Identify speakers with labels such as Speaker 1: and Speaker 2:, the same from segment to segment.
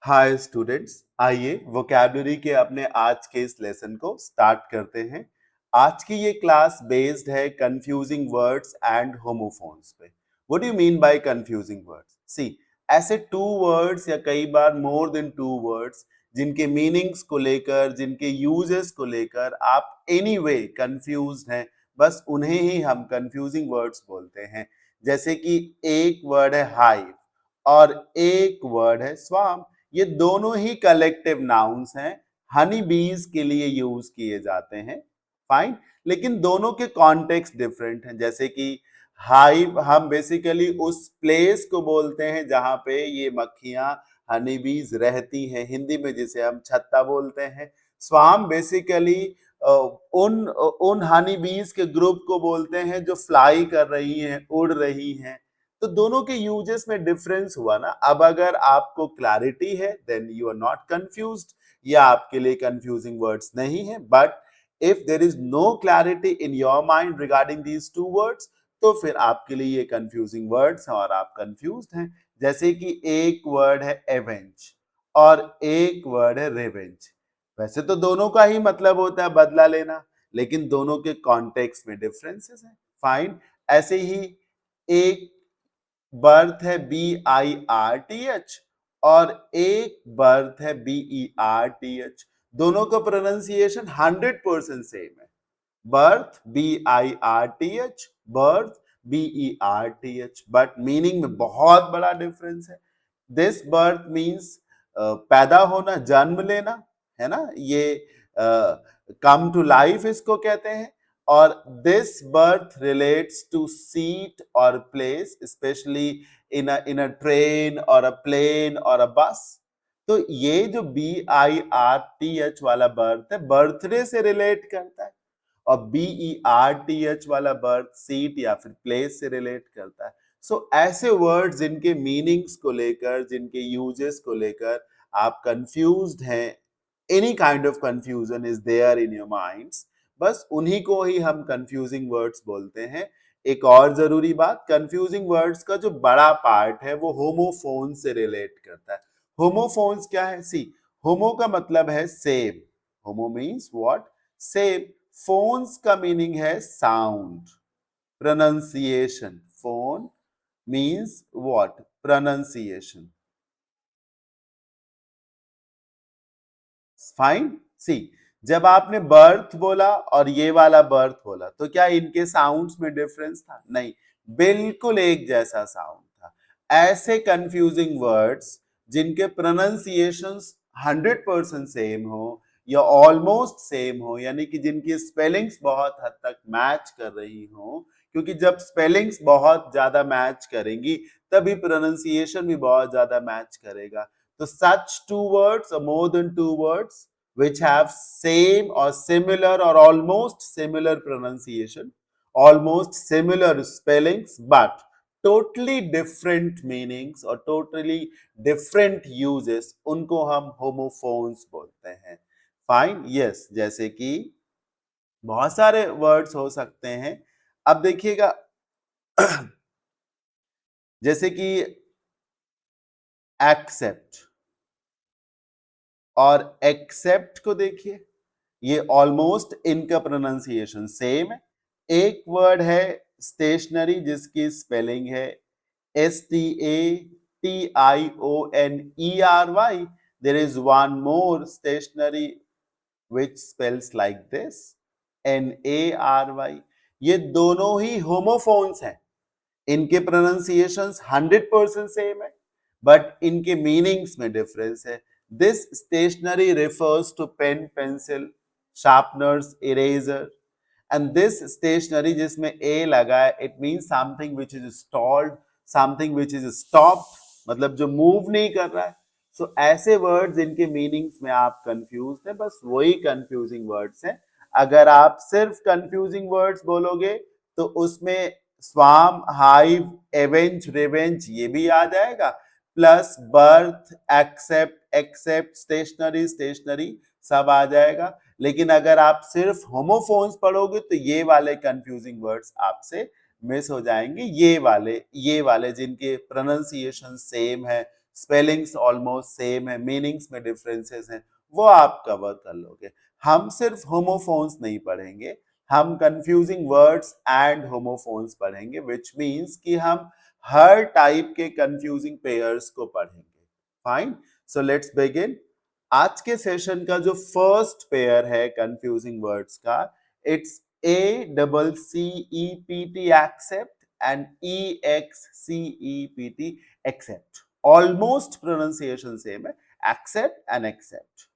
Speaker 1: Hi students, आइए vocabulary के अपने आज के इस लेसन को स्टार्ट करते हैं। आज की ये क्लास बेस्ड है कंफ्यूजिंग वर्ड्स एंड होमोफोन्स पे। What do you mean by confusing words? See, ऐसे टू वर्ड्स या कई बार मोर देन टू वर्ड्स जिनके मीनिंग्स को लेकर, जिनके यूजेस को लेकर आप एनीवे कंफ्यूज्ड हैं, बस उन्हें ही हम कंफ्यूजिंग वर्ड्स बोलते हैं। जैसे कि एक वर्ड है हाइव और एक वर्ड है स्वाम। ये दोनों ही कलेक्टिव नाउन्स हैं, हनी बीज के लिए यूज किए जाते हैं। फाइन, लेकिन दोनों के कॉन्टेक्स्ट डिफरेंट हैं। जैसे कि हाइव हम बेसिकली उस प्लेस को बोलते हैं जहां पे ये मक्खियां हनी बीज रहती हैं, हिंदी में जिसे हम छत्ता बोलते हैं। स्वाम बेसिकली उन उन हनी बीज के ग्रुप को बोलते हैं जो फ्लाई कर रही हैं, उड़ रही हैं। तो दोनों के यूजेस में डिफरेंस हुआ ना। अब अगर आपको क्लैरिटी है then you are not confused, या आपके लिए कंफ्यूजिंग वर्ड्स नहीं है। But if there is no clarity in your mind regarding these two words, तो फिर आपके लिए ये कंफ्यूजिंग वर्ड्स हैं और आप कंफ्यूज्ड हैं। जैसे कि एक वर्ड है एवेंज और एक वर्ड है रिवेंज। वैसे तो दोनों का ही मतलब होता है बदला लेना, लेकिन दोनों के कॉन्टेक्स्ट में डिफरेंसेस हैं। फाइन, ऐसे ही एक बर्थ है BIRTH और एक बर्थ है BERTH। दोनों का प्रोनाउंसिएशन 100% सेम है। Birth BIRTH, birth BERTH, but meaning में बहुत बड़ा डिफरेंस है। दिस बर्थ मीन्स पैदा होना, जन्म लेना, है ना, ये कम टू लाइफ इसको कहते हैं। और this berth relates to seat और place, specially in a train और अ प्लेन और अ बस। तो ये जो BIRTH वाला बर्थ है, बर्थडे से रिलेट करता है, और BERTH वाला बर्थ सीट या फिर प्लेस से रिलेट करता है। सो ऐसे वर्ड्स जिनके मीनिंग्स को लेकर, जिनके यूजेस को लेकर आप कंफ्यूज्ड हैं, any kind of confusion is there in your minds, बस उन्हीं को ही हम कंफ्यूजिंग वर्ड्स बोलते हैं। एक और जरूरी बात, कंफ्यूजिंग वर्ड्स का जो बड़ा पार्ट है वो होमोफोन से रिलेट करता है। होमोफोन्स क्या है? सी, होमो का मतलब है same. Homo means what? Same. Phones का मीनिंग है sound, pronunciation. Phone means what? Pronunciation. Fine, see, जब आपने बर्थ बोला और ये वाला बर्थ बोला तो क्या इनके साउंड्स में डिफरेंस था? नहीं, बिल्कुल एक जैसा साउंड था। ऐसे कंफ्यूजिंग वर्ड्स जिनके प्रोनाउंसिएशंस 100% सेम हो या ऑलमोस्ट सेम हो, यानी कि जिनकी स्पेलिंग्स बहुत हद तक मैच कर रही हो, क्योंकि जब स्पेलिंग्स बहुत ज्यादा मैच करेंगी तभी प्रोनाउंसिएशन भी बहुत ज्यादा मैच करेगा। So such two words or more than two words which have same or similar or almost similar pronunciation, almost similar spellings, but totally different meanings or totally different uses, उनको हम homophones बोलते हैं। Fine, yes, जैसे कि बहुत सारे words हो सकते हैं। अब देखिएगा जैसे कि एक्सेप्ट और एक्सेप्ट को देखिए, ये ऑलमोस्ट इनका प्रोनाउंसिएशन सेम है। एक वर्ड है स्टेशनरी जिसकी स्पेलिंग है STATIONERY। There is one more stationery which spells like this, NARY। ये दोनों ही होमोफोन्स हैं, इनके प्रोनाउंसिएशंस 100% सेम है, बट इनके मीनिंग्स में डिफरेंस है। This stationery refers to pen, pencil, sharpeners, eraser. And this stationary जिसमें ए लगा है, it means something which is stalled, something which is stopped, मतलब जो मूव नहीं कर रहा है। सो ऐसे वर्ड्स इनके मीनिंग्स में आप कंफ्यूज हैं, बस वही कंफ्यूजिंग वर्ड्स हैं। अगर आप सिर्फ कंफ्यूजिंग वर्ड्स बोलोगे तो उसमें स्वाम, हाइव, एवेंज, रिवेंज ये भी आ जाएगा, plus birth, accept, except, stationary, stationery सब आ जाएगा। लेकिन अगर आप सिर्फ होमोफोन्स पढ़ोगे तो ये वाले कंफ्यूजिंग वर्ड्स आपसे मिस हो जाएंगे। ये वाले जिनके प्रोनाउंसिएशन सेम है, स्पेलिंग्स ऑलमोस्ट सेम है, मीनिंग्स में डिफरेंसेस हैं, वो आप कवर कर लोगे। हम सिर्फ होमोफोन्स नहीं पढ़ेंगे, हम कंफ्यूजिंग वर्ड्स एंड होमोफोन्स पढ़ेंगे, विच मीन्स कि हम हर टाइप के कंफ्यूजिंग पेयर्स को पढ़ेंगे। Fine, so let's begin. आज के सेशन का जो फर्स्ट पेयर है कंफ्यूजिंग वर्ड्स का, it's A double C E P T accept and E X C E P T accept. Almost pronunciation same है, accept and accept.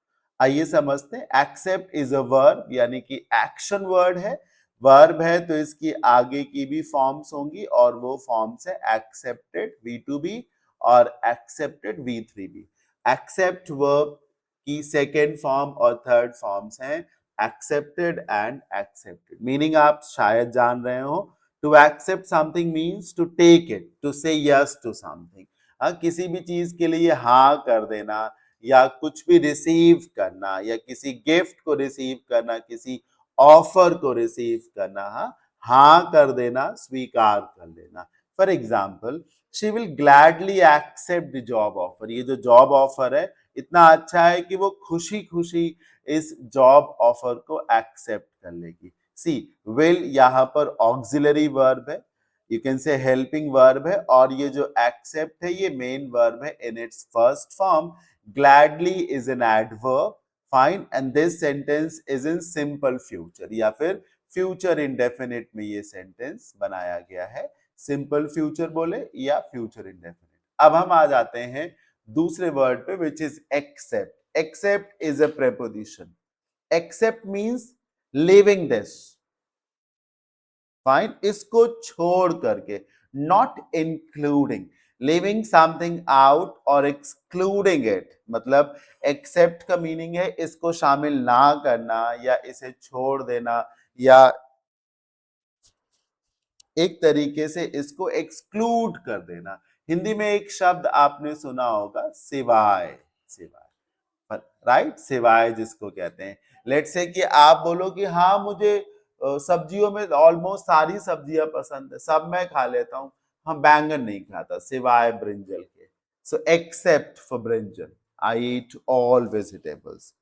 Speaker 1: आइए समझते हैं। accept is a verb, यानी कि एक्शन वर्ड है, verb है तो इसकी आगे की भी फॉर्म्स होंगी और वो फॉर्म्स है accepted V2B और accepted V3B। accept वर्ब की सेकेंड फॉर्म और थर्ड फॉर्म्स हैं accepted and accepted, meaning आप शायद जान रहे हो, to accept something means to take it, to say yes to something। किसी भी चीज के लिए हाँ कर देना या कुछ भी रिसीव करना या किसी गिफ्ट को रिसीव करना, किसी ऑफर को रिसीव करना, हाँ कर देना, स्वीकार कर लेना। For example, she will gladly accept the job offer. ये जो जॉब ऑफर है इतना अच्छा है कि वो खुशी खुशी इस जॉब ऑफर को एक्सेप्ट कर लेगी। सी विल यहाँ पर ऑक्सिलरी वर्ब है, you can say helping verb है, और ये जो एक्सेप्ट है ये मेन वर्ब है in its first form. Gladly is an adverb, fine, and this sentence is in simple future या फिर फ्यूचर इंडेफिनिट में ये सेंटेंस बनाया गया है। सिंपल फ्यूचर बोले या फ्यूचर इंडेफिनिट। अब हम आ जाते हैं दूसरे वर्ड पे, which is except. Except is a preposition. Except means leaving this. Fine. इसको छोड़ करके, not including. Leaving something out और excluding it. मतलब except का मीनिंग है इसको शामिल ना करना या इसे छोड़ देना या एक तरीके से इसको एक्सक्लूड कर देना। हिंदी में एक शब्द आपने सुना होगा, सिवाय। सिवाय, राइट, सिवाय जिसको कहते हैं। लेट्स से कि आप बोलो कि हाँ मुझे सब्जियों में ऑलमोस्ट सारी सब्जियां पसंद है, सब मैं खा लेता हूँ, हाँ बैंगन नहीं खाता सिवाय ब्रिंजल के। So except for brinjal, I eat all vegetables.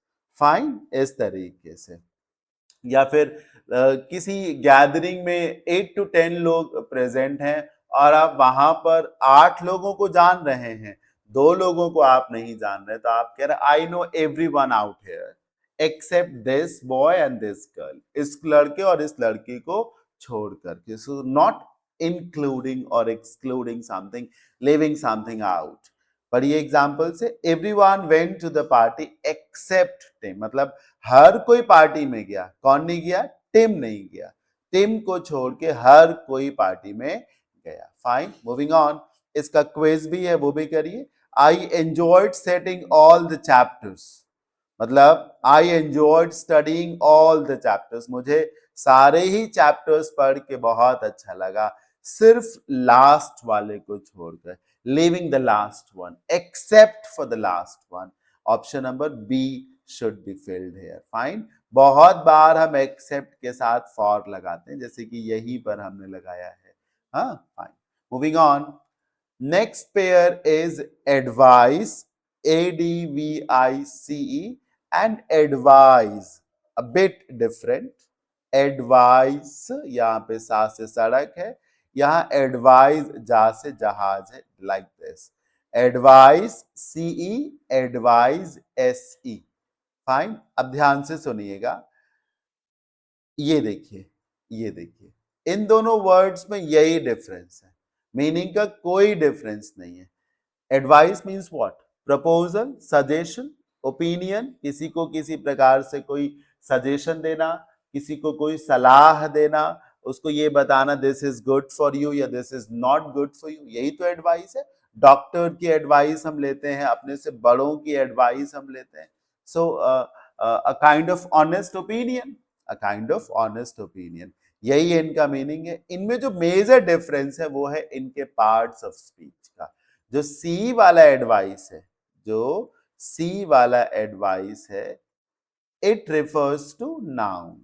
Speaker 1: Fine, इस तरीके से। या फिर किसी गैदरिंग में 8 to 10 लोग प्रेजेंट हैं और आप वहां पर 8 लोगों को जान रहे हैं, 2 लोगों को आप नहीं जान रहे, तो आप कह रहे I know everyone out here except this boy and this girl. इस लड़के और इस लड़की को छोड़ करके। सो नॉट इंक्लूडिंग और excluding something, leaving something out. पर ये एग्जाम्पल से everyone went to the party except Tim, मतलब हर कोई पार्टी में गया, कौन नहीं गया? टिम नहीं गया। टिम को छोड़ के हर कोई पार्टी में गया। Fine, moving on. इसका क्विज भी है, वो भी करिए। I enjoyed setting all the chapters, मतलब I enjoyed studying all the chapters, मुझे सारे ही चैप्टर्स पढ़ के बहुत अच्छा लगा, सिर्फ लास्ट वाले को छोड़कर। leaving the last one except for the last one, option number B should be filled here। fine, बहुत बार हम except के साथ for लगाते हैं, जैसे कि यहीं पर हमने लगाया है। हाँ, fine, moving on। next pair is advice, ADVICE, and advise, a bit different। advice यहाँ पे सा से सड़क है, यहाँ एडवाइज जा से जहाज है, like this. Advice CE, advise SE। Fine, अब ध्यान से सुनिएगा, ये देखिए, ये देखिए, इन दोनों वर्ड्स में यही डिफरेंस है, मीनिंग का कोई डिफरेंस नहीं है। Advice means what? Proposal, suggestion, opinion, किसी को किसी प्रकार से कोई सजेशन देना, किसी को कोई सलाह देना, उसको ये बताना this is good for you या this is not good for you, यही तो एडवाइस है। डॉक्टर की एडवाइस हम लेते हैं, अपने से बड़ों की एडवाइस हम लेते हैं। So a kind of honest opinion, a kind of honest opinion, यही इनका मीनिंग है। इनमें जो मेजर डिफरेंस है वो है इनके पार्ट्स ऑफ स्पीच का। जो सी वाला एडवाइस है, जो सी वाला एडवाइस है, इट रिफर्स टू नाउन,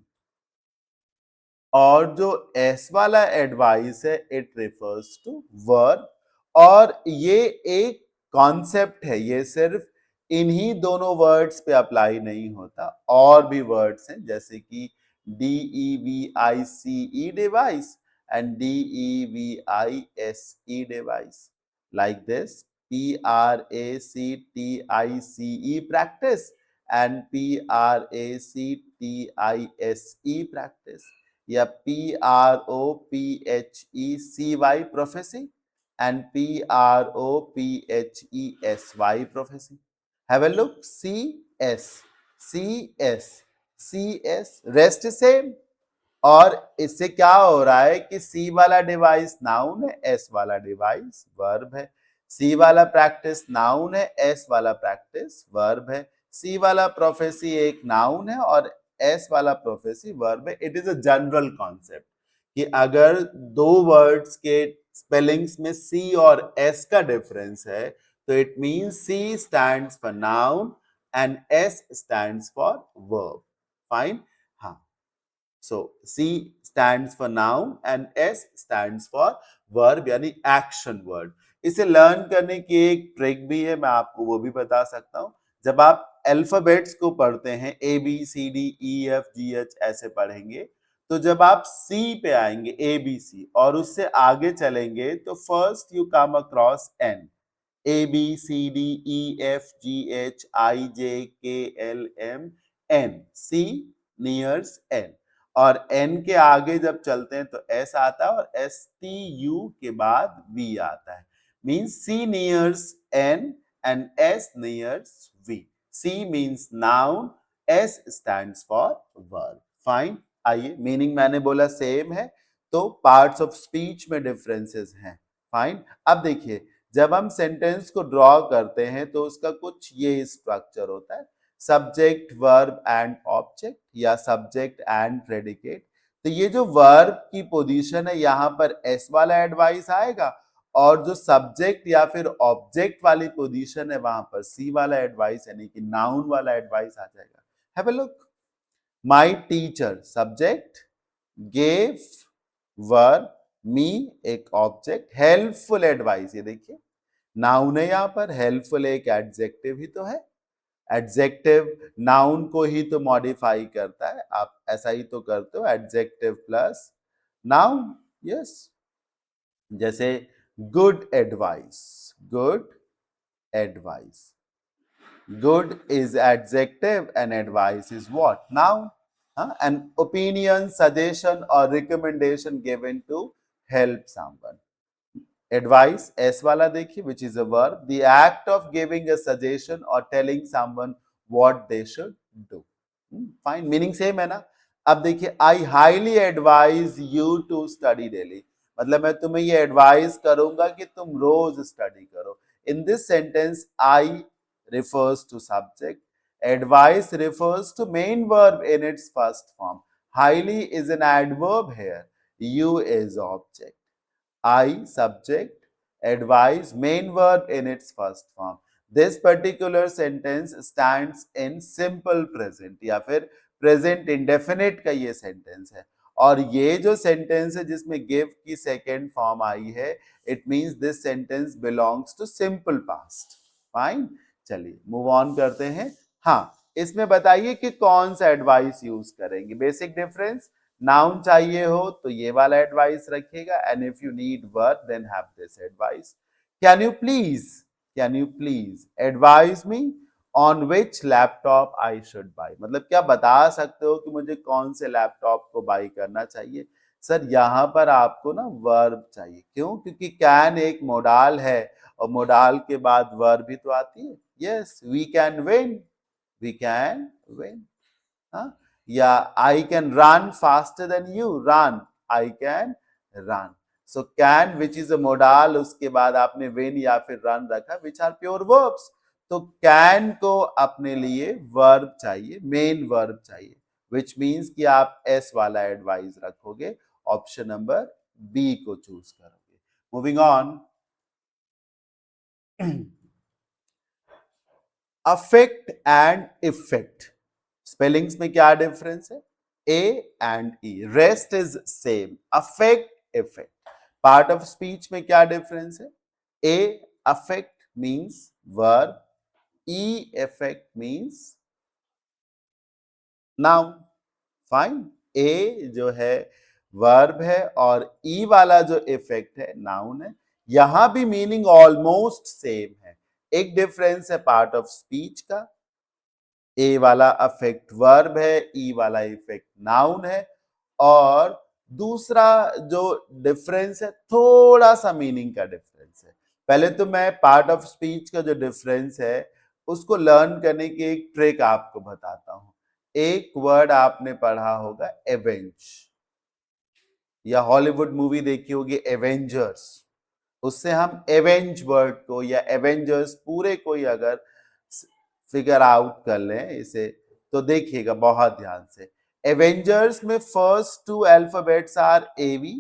Speaker 1: और जो एस वाला एडवाइस है इट रिफर्स टू वर्ब, और ये एक कॉन्सेप्ट है, ये सिर्फ इन्हीं दोनों वर्ड्स पे अप्लाई नहीं होता, और भी वर्ड्स हैं जैसे कि DEVICE device and DEVISE device, like this PRACTICE practice and PRACTISE practice, या PROPHECY prophecy and PROPHESY prophecy. Have a look. CS, CS, CS, rest same. और इससे क्या हो रहा है कि C वाला डिवाइस नाउन है, S वाला डिवाइस वर्ब है। C वाला प्रैक्टिस नाउन है, S वाला प्रैक्टिस वर्ब है। C वाला प्रोफेसी एक नाउन है और S वाला प्रोफेसी वर्ब है। It is a general concept कि अगर दो वर्ड्स के स्पेलिंग्स में C और S का डिफरेंस है तो it means C stands for noun and S stands for verb. Fine. हाँ, so C stands for noun and S stands for verb यानी action word। इसे लर्न करने की एक ट्रिक भी है, मैं आपको वो भी बता सकता हूं। जब आप अल्फाबेट्स को पढ़ते हैं ABCDEFGH ऐसे पढ़ेंगे, तो जब आप C पे आएंगे ABC और उससे आगे चलेंगे तो first you come across N, ABCDEFGHIJKLMN, C nears N, और N के आगे जब चलते हैं तो S आता है और STU के बाद V आता है। Means C nears N and S nears V। C means noun, S stands for verb. Fine. आइए, मीनिंग मैंने बोला सेम है, तो पार्ट्स ऑफ स्पीच में डिफरेंसेस हैं। फाइन। अब देखिए, जब हम सेंटेंस को ड्रॉ करते हैं तो उसका कुछ ये स्ट्रक्चर होता है, सब्जेक्ट वर्ब एंड ऑब्जेक्ट या सब्जेक्ट एंड प्रेडिकेट। तो ये जो वर्ब की पोजीशन है यहाँ पर एस वाला एडवाइस आएगा, और जो सब्जेक्ट या फिर ऑब्जेक्ट वाली पोजीशन है वहां पर सी वाला एडवाइस यानी कि नाउन वाला एडवाइस आ जाएगा। Have a look. My teacher subject, gave verb, me एक ऑब्जेक्ट, हेल्पफुल एडवाइस ये देखिए नाउन है यहाँ पर, हेल्पफुल एक एडजेक्टिव ही तो है। एडजेक्टिव नाउन को ही तो मॉडिफाई करता है, आप ऐसा ही तो करते हो, एडजेक्टिव प्लस नाउन। यस, जैसे good advice, good advice, good is adjective and advice is what? Noun. An opinion, suggestion or recommendation given to help someone. Advice, S वाला देखिए, which is a verb, the act of giving a suggestion or telling someone what they should do. Fine, meaning same है ना। अब देखिए, I highly advise you to study daily, मतलब मैं तुम्हें ये एडवाइस करूंगा कि तुम रोज स्टडी करो। In this sentence, I refers to subject, advice refers to main verb in its first form, highly is an adverb here, you is object, I subject, advise main verb in its first form. This particular sentence stands in simple present या फिर present indefinite का ये sentence है, और ये जो sentence है जिसमें give की second form आई है, it means this sentence belongs to simple past. Fine, चलिए मूव ऑन करते हैं। हाँ, इसमें बताइए कि कौन सा एडवाइस यूज करेंगे। बेसिक डिफरेंस, नाउन चाहिए हो तो ये वाला एडवाइस रखिएगा, and if you need verb then have this advise. Can you please advise me on which laptop I should buy, मतलब क्या बता सकते हो कि मुझे कौन से लैपटॉप को बाय करना चाहिए। सर यहाँ पर आपको ना वर्ब चाहिए, क्यों? क्योंकि कैन एक मोडाल है और मोडाल के बाद वर्ब भी तो आती है। Yes, we can win, we can win. हाँ, या I can run faster than you, run, I can run. So can which is a modal, उसके बाद आपने विन या फिर रन रखा, विच आर प्योर वर्ब्स। तो कैन को अपने लिए वर्ब चाहिए, मेन वर्ब चाहिए, विच मीन्स कि आप एस वाला एडवाइस रखोगे, ऑप्शन नंबर बी को चूज करोगे। Moving on, affect and effect, spellings में क्या डिफरेंस है? A and E, rest is same. Affect, effect, part of speech में क्या डिफरेंस है? A affect means verb, e effect means noun. Fine, A जो है वर्ब है और ई वाला जो इफेक्ट है नाउन है. यहां भी मीनिंग ऑलमोस्ट सेम है. एक डिफरेंस है पार्ट ऑफ स्पीच का. ए वाला अफेक्ट वर्ब है, ई वाला इफेक्ट नाउन है. और दूसरा जो डिफरेंस है थोड़ा सा मीनिंग का डिफरेंस है. पहले तो मैं पार्ट ऑफ स्पीच का जो डिफरेंस है उसको लर्न करने की एक ट्रिक आपको बताता हूं. एक वर्ड आपने पढ़ा होगा एवेंज, या हॉलीवुड मूवी देखी होगी एवेंजर्स. उससे हम एवेंज वर्ड को या एवेंजर्स पूरे को ही अगर फिगर आउट कर लें इसे, तो देखिएगा बहुत ध्यान से. एवेंजर्स में first two alphabets are AV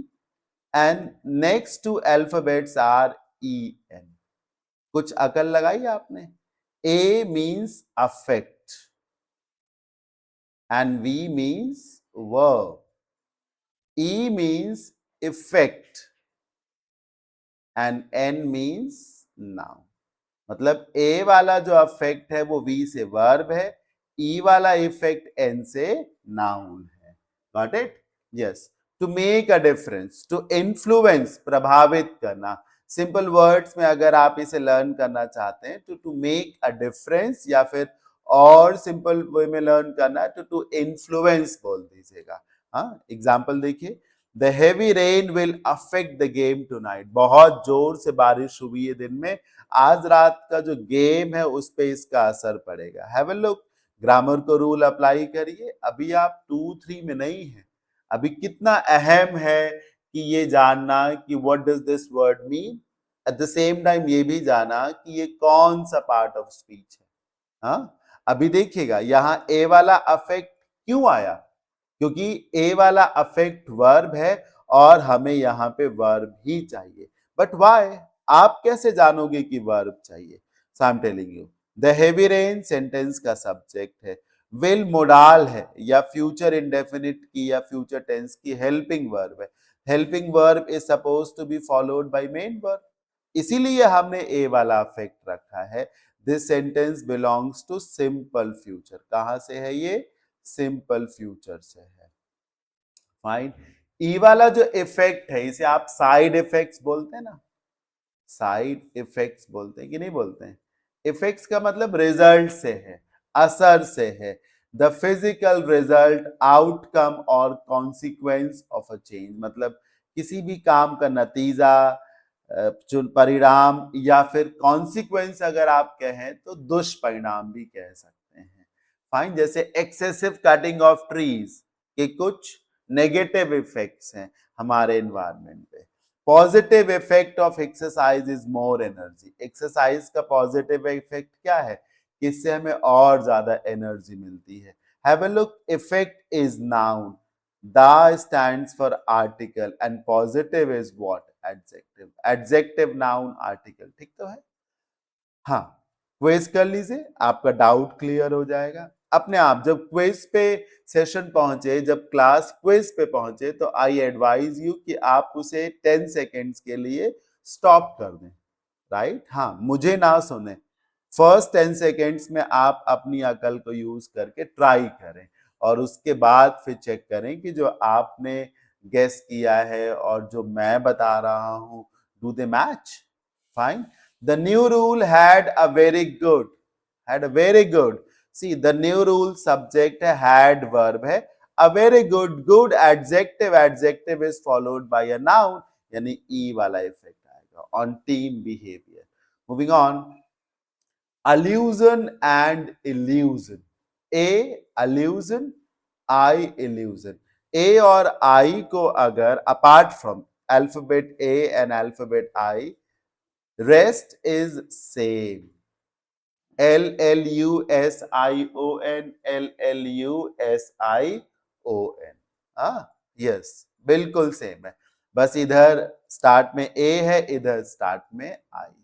Speaker 1: and next two alphabets are E N. कुछ अकल लगाई आपने. A means affect and V means verb. E means effect and N means noun. मतलब A वाला जो अफेक्ट है वो V से वर्ब है, E वाला इफेक्ट N से नाउन है. Got it? Yes. To make a difference, to influence, प्रभावित करना. सिंपल वर्ड्स में अगर आप इसे लर्न करना चाहते हैं तो टू मेक अ डिफरेंस, या फिर और सिंपल वे में लर्न करना है तो टू इन्फ्लुएंस बोल दीजिएगा. हाँ, एग्जाम्पल देखिए. The heavy rain will affect the game tonight. बहुत जोर से बारिश हुई है दिन में, आज रात का जो गेम है उस पे इसका असर पड़ेगा. Have a look. ग्रामर को रूल अप्लाई करिए. अभी आप 2-3 में नहीं है. अभी कितना अहम है कि ये जानना कि what does this word mean. At the same time ये भी जाना कि ये कौन सा पार्ट ऑफ स्पीच है. हाँ, अभी देखिएगा यहाँ ए वाला अफेक्ट क्यों आया, क्योंकि ए वाला अफेक्ट वर्ब है और हमें यहाँ पे वर्ब ही चाहिए. But why? आप कैसे जानोगे कि वर्ब चाहिए? So I am telling you. The heavy rain sentence का सब्जेक्ट है. विल मोडाल है या फ्यूचर इंडेफिनिट की या फ्यूचर टेंस की हेल्पिंग वर्ब है. Helping verb is suppose to be followed by main verb. इसीलिए हमने ए वाला अफेक्ट रखा है. This sentence belongs to simple future. कहां से है ये? सिंपल फ्यूचर से है. फाइन. ई वाला जो इफेक्ट है इसे आप साइड इफेक्ट्स बोलते हैं ना. साइड इफेक्ट्स बोलते हैं कि नहीं बोलते हैं? इफेक्ट्स का मतलब रिजल्ट से है, असर से है. द फिजिकल रिजल्ट, आउटकम और कॉन्सिक्वेंस ऑफ अ चेंज. मतलब किसी भी काम का नतीजा, परिणाम, या फिर कॉन्सिक्वेंस अगर आप कहें तो दुष्परिणाम भी कह सकते हैं. फाइन. जैसे एक्सेसिव कटिंग ऑफ ट्रीज के कुछ नेगेटिव इफेक्ट्स हैं हमारे एनवायरनमेंट पे. Positive effect of exercise is more energy. Exercise का पॉजिटिव इफेक्ट क्या है? इससे हमें और ज्यादा एनर्जी मिलती है. Have a look. Effect is noun. The stands for article and positive is what? Adjective. Adjective noun article. ठीक तो है? हाँ, क्विज कर लीजिए, आपका डाउट क्लियर हो जाएगा अपने आप. जब क्विज पे सेशन पहुंचे, जब क्लास क्विज पे पहुंचे, तो आई एडवाइज यू कि आप उसे 10 सेकेंड्स के लिए स्टॉप कर दें. राइट? हाँ, मुझे ना सुने. फर्स्ट 10 सेकेंड्स में आप अपनी अकल को यूज करके ट्राई करें और उसके बाद फिर चेक करें कि जो आपने गेस किया है और जो मैं बता रहा हूं, do they match. Fine. The new rule had a very good, had a very good. See, the new rule subject है, had verb है. A very good, good adjective, adjective is followed by a noun, यानी e वाला effect आएगा on team behavior. Moving on. Allusion and illusion. A allusion, I illusion. A और I को अगर apart from alphabet A and alphabet I, rest is same. LLUSION, LLUSION. हाँ, yes, बिल्कुल same है. बस इधर स्टार्ट में ए है, इधर स्टार्ट में आई है.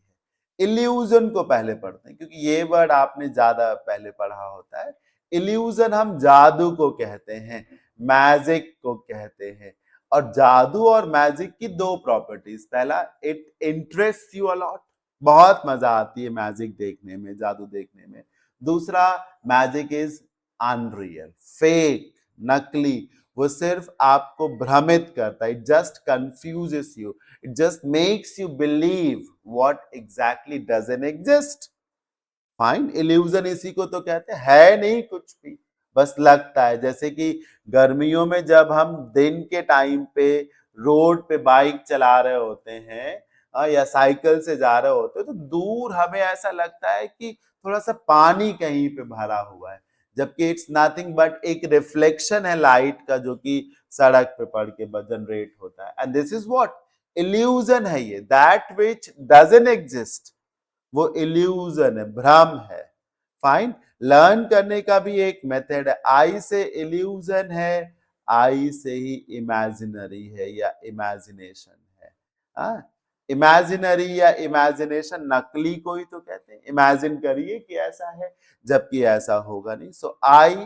Speaker 1: इल्यूजन को पहले पढ़ते हैं क्योंकि ये वर्ड आपने ज्यादा पहले पढ़ा होता है. इल्यूजन हम जादू को कहते हैं, मैजिक को कहते हैं. और जादू और मैजिक की दो प्रॉपर्टीज. पहला, इट इंटरेस्ट यू अलॉट. बहुत मजा आती है मैजिक देखने में, जादू देखने में। दूसरा, मैजिक इज अनरियल, फेक, नकली। वो सिर्फ आपको भ्रमित करता है, it just confuses you, it just makes you believe what exactly doesn't exist. Fine, illusion इसी को तो कहते हैं, है नहीं कुछ भी, बस लगता है। जैसे कि गर्मियों में जब हम दिन के टाइम पे रोड पे बाइक चला रहे होते हैं या साइकिल से जा रहे होते हैं, तो दूर हमें ऐसा लगता है कि थोड़ा सा पानी कहीं पे भरा हुआ है, जबकि इट्स नथिंग बट एक रिफ्लेक्शन है लाइट का, जो कि सड़क पे पड़ के जनरेट होता है। And this is what illusion है, ये दैट विच डजंट एग्जिस्ट, वो इल्यूजन है, भ्रम है। फाइन, लर्न करने का भी एक मेथड है। आई से इल्यूजन है, आई से ही इमेजिनरी है या इमेजिनेशन है। इमेजिनरी या इमेजिनेशन, नकली को ही तो कहते हैं। इमेजिन करिए कि ऐसा है, जबकि ऐसा होगा नहीं। So I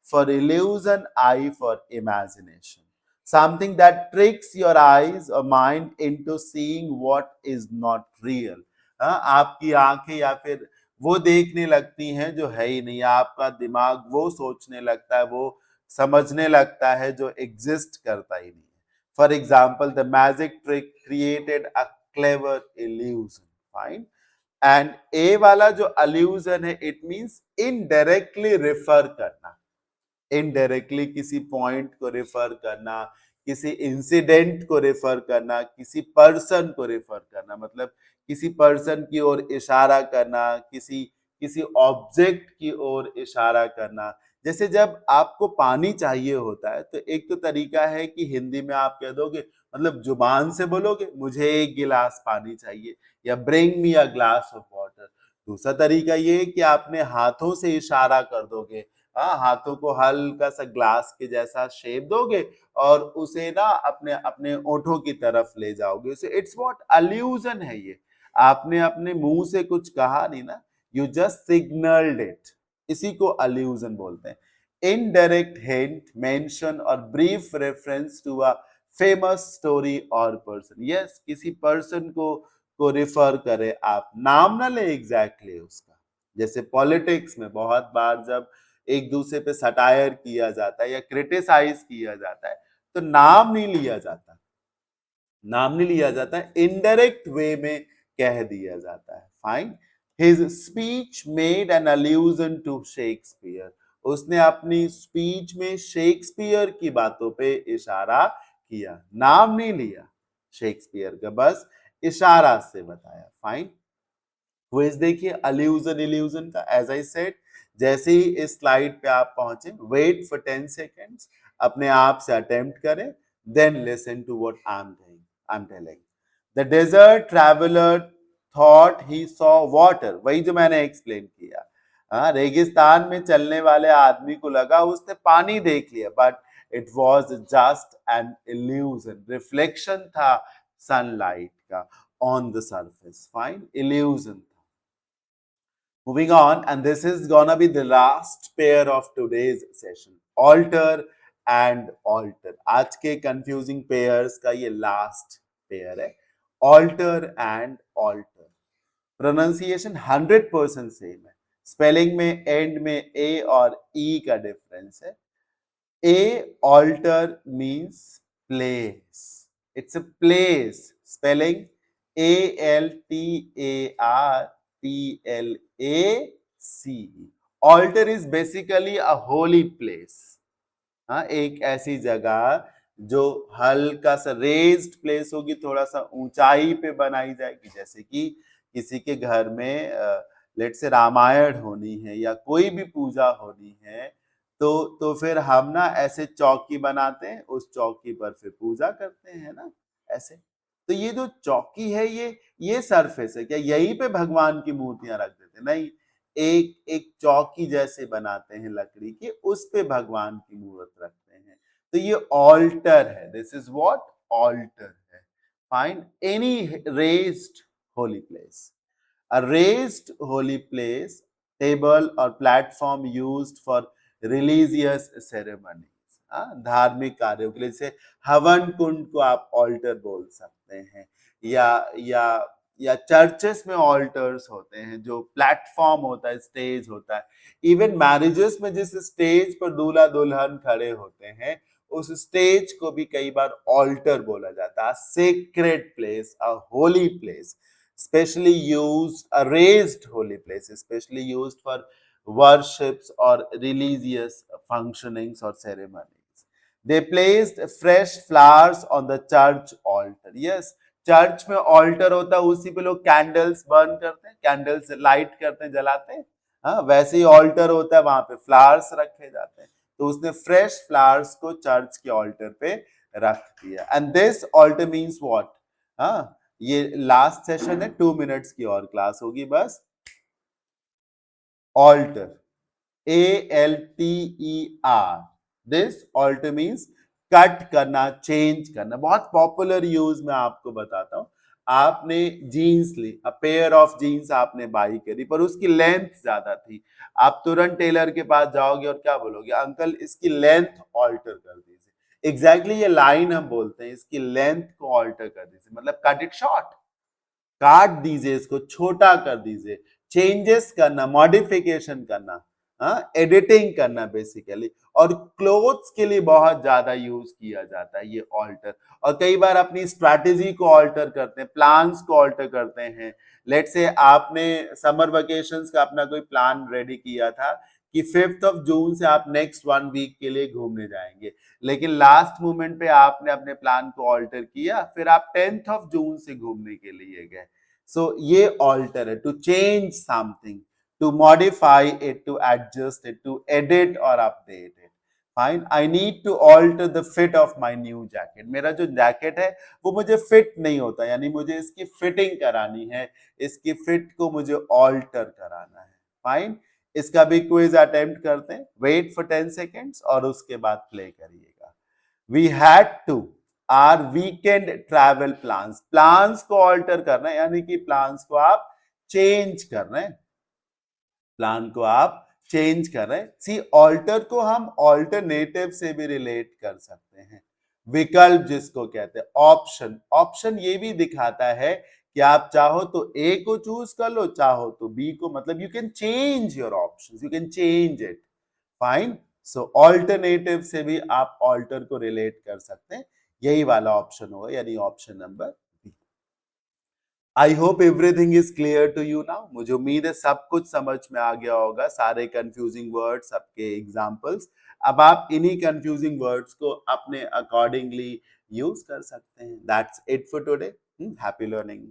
Speaker 1: for illusion, I for imagination, something that tricks your eyes or mind into seeing what is not real। आपकी आंखें या फिर वो देखने लगती हैं जो है ही नहीं, आपका दिमाग वो सोचने लगता है, वो समझने लगता है जो एग्जिस्ट करता ही नहीं है। For example, the magic trick created a clever illusion. Fine, and A वाला जो अल्यूजन है, इट मींस इनडायरेक्टली रेफर करना, इनडायरेक्टली किसी पॉइंट को रेफर करना, किसी इंसिडेंट को रेफर करना, किसी पर्सन को रेफर करना, मतलब किसी पर्सन की ओर इशारा करना, किसी किसी ऑब्जेक्ट की ओर इशारा करना। जैसे जब आपको पानी चाहिए होता है, तो एक तो तरीका है कि हिंदी में आप कह दोगे, मतलब जुबान से बोलोगे मुझे एक गिलास पानी चाहिए या bring me a glass of water. दूसरा तरीका ये है कि आपने हाथों से इशारा कर दोगे, हाथों को हल्का सा ग्लास के जैसा शेप दोगे और उसे ना अपने अपने ओठों की तरफ ले जाओगे। सो इट्स व्हाट अल्यूजन है ये, आपने अपने मुंह से कुछ कहा नहीं ना, यू जस्ट सिग्नल्ड इट, इसी को अल्यूजन बोलते हैं। इनडायरेक्ट हिंट, मेंशन और brief reference to a famous story और पर्सन। यस, किसी पर्सन को रिफर करे, आप नाम ना ले एग्जैक्टली उसका। जैसे पॉलिटिक्स में बहुत बार जब एक दूसरे पे सटायर किया जाता है या क्रिटिसाइज किया जाता है, तो नाम नहीं लिया जाता, नाम नहीं लिया जाता है, इनडायरेक्ट वे में कह दिया जाता है। Fine, his speech made an allusion to Shakespeare, उसने अपनी स्पीच में शेक्सपियर की बातों पे इशारा किया, नाम नहीं लिया शेक्सपियर का, बस इशारा से बताया। फाइन, क्विज देखिए अल्यूजन इल्यूजन का। एज आई सेड, जैसे ही इस स्लाइड पे आप पहुंचे, वेट फॉर 10 सेकेंड्स, अपने आप से अटेम्प्ट करें, then listen to what I am telling. The desert traveller thought he saw water, वही जो मैंने एक्सप्लेन किया। रेगिस्तान में चलने वाले आदमी को लगा उसने पानी देख लिया, but it was just an illusion, reflection था सनलाइट का on the surface. Fine, illusion. Moving on, and this is gonna be the last pair of today's session, alter and alter। आज के confusing pairs का ये last pair है, alter and alter। Pronunciation 100% same है, spelling में end में a और e का difference है। A, alter means place, it's a place, spelling ALTARPLACE। Altar is basically a holy place। एक ऐसी जगह जो हल्का सा रेज्ड प्लेस होगी, थोड़ा सा ऊंचाई पे बनाई जाएगी। जैसे कि किसी के घर में लेट से रामायण होनी है या कोई भी पूजा होनी है, तो फिर हम ना ऐसे चौकी बनाते हैं, उस चौकी पर फिर पूजा करते हैं ना, ऐसे। तो ये जो चौकी है, ये सरफेस है क्या, यहीं पे भगवान की मूर्तियां रख देते? नहीं, एक एक चौकी जैसे बनाते हैं लकड़ी की, उस पे भगवान की मूर्त रखते हैं, तो ये ऑल्टर है। दिस इज व्हाट ऑल्टर है। Fine, any raised holy place, a raised holy place, table or platform used for religious ceremonies। धार्मिक कार्यों के लिए, जैसे हवन कुंड को आप ऑल्टर बोल सकते हैं, या या चर्चेस में ऑल्टर्स होते हैं, जो प्लेटफॉर्म होता है, स्टेज होता है। इवन मैरिजेस में जिस स्टेज पर दूल्हा दुल्हन खड़े होते हैं, उस स्टेज को भी कई बार ऑल्टर बोला जाता है। Sacred place, a holy place, specially used, a raised holy place, specially used for worships or religious functionings or ceremonies. They placed fresh flowers on the church altar. Yes, church में alter होता है, उसी पे लोग candles burn करते हैं, candles light करते हैं, जलाते हैं। हाँ, वैसे ही ऑल्टर होता है, वहां पे फ्लावर्स रखे जाते हैं। तो उसने फ्रेश फ्लावर्स को चर्च के ऑल्टर पे रख दिया। And this altar means what? हाँ, ये लास्ट सेशन है, 2 मिनट्स की और क्लास होगी बस। alter, ALTER, this alter means cut करना, चेंज करना। बहुत पॉपुलर यूज में आपको बताता हूं। आपने जीन्स ली, अ पेयर ऑफ जीन्स आपने बाई करी, पर उसकी लेंथ ज्यादा थी। आप तुरंत टेलर के पास जाओगे और क्या बोलोगे? अंकल इसकी लेंथ ऑल्टर कर दीजिए। एग्जैक्टली ये लाइन हम बोलते हैं, इसकी लेंथ को ऑल्टर कर दीजिए, मतलब कट इट शॉर्ट, काट दीजिए, इसको छोटा कर दीजिए। चेंजेस करना, मॉडिफिकेशन करना, एडिटिंग करना बेसिकली। और क्लोथ्स के लिए बहुत ज्यादा यूज किया जाता है ये ऑल्टर। और कई बार अपनी स्ट्रैटेजी को ऑल्टर करते हैं, प्लान्स को ऑल्टर करते हैं। लेट्स से आपने समर वेकेशंस का अपना कोई प्लान रेडी किया था कि 5th ऑफ जून से आप नेक्स्ट 1 वीक के लिए घूमने जाएंगे, लेकिन लास्ट मोमेंट पे आपने अपने प्लान को ऑल्टर किया, फिर आप 10th ऑफ जून से घूमने के लिए गए। सो ये ऑल्टर है, to change something, to modify it, to adjust it, to edit और update it. Fine, I need to alter the fit of my new jacket. मेरा जो जैकेट है वो मुझे फिट नहीं होता, यानी मुझे इसकी फिटिंग करानी है, इसकी फिट को मुझे ऑल्टर कराना है। फाइन, इसका भी क्विज अटेम्प्ट करते हैं। वेट फॉर 10 सेकेंड्स और उसके बाद प्ले करिएगा। We had to our weekend travel plans, plans को ऑल्टर करना है, यानी कि प्लान्स को आप चेंज कर रहे हैं, प्लान को आप चेंज कर रहे हैं। सी, ऑल्टर को हम ऑल्टरनेटिव से भी रिलेट कर सकते हैं, विकल्प जिसको कहते हैं, ऑप्शन। ऑप्शन ये भी दिखाता है कि आप चाहो तो ए को चूज कर लो, चाहो तो बी को, मतलब you can change your options, you can change it. Fine, so alternative से भी आप ऑल्टर को रिलेट कर सकते हैं। यही वाला ऑप्शन होगा, यानी option number B. I hope everything is clear to you now. मुझे उम्मीद है सब कुछ समझ में आ गया होगा, सारे कंफ्यूजिंग वर्ड्स, सबके एग्जांपल्स। अब आप इन्हीं कंफ्यूजिंग वर्ड्स को अपने अकॉर्डिंगली यूज कर सकते हैं। That's it for today. Happy learning.